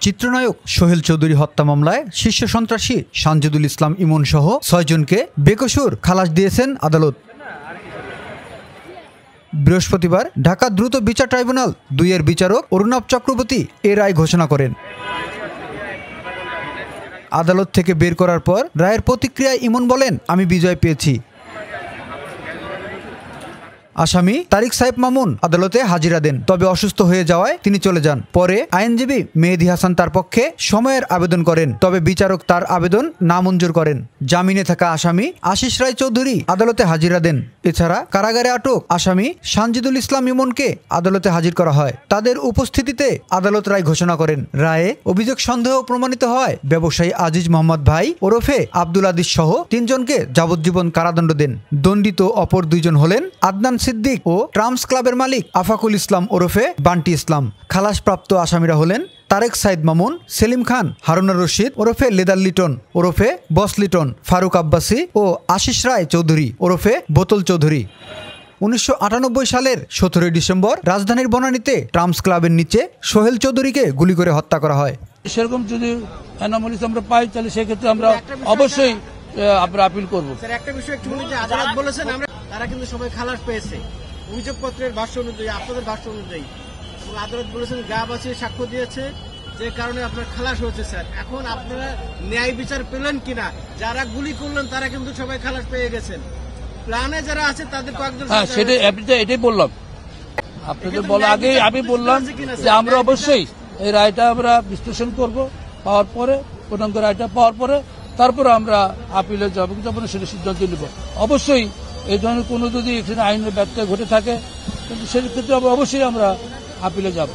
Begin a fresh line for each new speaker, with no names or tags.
চিত্রনায়ক সোহেল চৌধুরী হত্যা মামলায় শীর্ষ সন্ত্রাসী সানজিদুল ইসলাম ইমন সহ ৬ জনকে বেকসুর খালাস দিয়েছেন আদালত। বৃহস্পতিবার ঢাকা দ্রুত বিচার ট্রাইব্যুনাল ২ এর বিচারক অরুণাভ চক্রবর্তী এ রায় ঘোষণা করেন। আদালত থেকে বের করার পর রায়ের প্রতিক্রিয়ায় ইমন বলেন, আমি বিজয় পেয়েছি। আসামি তারিক সাহেব মামুন আদালতে হাজিরা দেন, তবে অসুস্থ হয়ে যাওয়ায় তিনি চলে যান। পরে আইনজীবী মেহেদী হাসান তার পক্ষে সময়ের আবেদন করেন, তবে বিচারক তার আবেদন নামঞ্জুর করেন। জামিনে থাকা আসামি আশিস রায় চৌধুরী আদালতে হাজিরা দেন। এছাড়া কারাগারে আটক আসামি সানজিদুল ইসলাম ইমনকে আদালতে হাজির করা হয়। তাদের উপস্থিতিতে আদালত রায় ঘোষণা করেন। রায়ে অভিযোগ সন্দেহ প্রমাণিত হয় ব্যবসায়ী আজিজ মোহাম্মদ ভাই ওরফে আব্দুল আদিস সহ ৩ জনকে যাবজ্জীবন কারাদণ্ড দেন। দণ্ডিত অপর 2 জন হলেন আদনান সিদ্দিক ও ট্রামস ক্লাবের মালিক আফাকুল ইসলাম ওরফে বান্টি ইসলাম। খালাসপ্রাপ্ত আসামিরা হলেন তারেক সাইদ মামুন, সেলিম খান, হারুনার রশিদ ওরফে লেদার লিটন ওরফে বস লিটন, ফারুক আব্বাসী ও আশিস রায় চৌধুরী ওরফে বোতল চৌধুরী। ১৯৯৮ সালের ১৭ ডিসেম্বর রাজধানীর বনানীতে ট্রামস ক্লাবের নিচে সোহেল চৌধুরীকে গুলি করে হত্যা করা হয়।
সেরকম যদি অ্যানোমালিস আমরা পাই তাহলে সেক্ষেত্রে আমরা অবশ্যই আমরা আপিল করব।
স্যার, একটা বিষয় একটু বলি যে আদালত বলেছেন তারা কিন্তু সবাই খালাস পেয়েছে অভিযোগপত্রের ভাষ্য অনুযায়ী, আপনাদের ভাষ্য অনুযায়ী, এবং আদালত বলেছেন গা বাঁচিয়ে সাক্ষ্য দিয়েছে, যে কারণে আপনার খালাস হয়েছে। স্যার, এখন আপনারা ন্যায় বিচার পেলেন কিনা? যারা গুলি করলেন তারা কিন্তু সবাই খালাস পেয়ে গেছেন, প্ল্যানে যারা আছে তাদের কয়েকজন।
হ্যাঁ, এটাই বললাম আপনাদের বলা আগেই আমি বললাম যে আমরা অবশ্যই এই রায়টা আমরা বিশ্লেষণ করব, পাওয়ার পরে পূর্ণাঙ্গ রায়টা পাওয়ার পরে তারপরে আমরা আপিলে যাব, যখন সেটা সিদ্ধান্ত নেব। অবশ্যই এই ধরনের কোনো যদি এখানে আইনের ব্যত্যয় ঘটে থাকে কিন্তু সেক্ষেত্রে অবশ্যই আমরা আপিলে যাব।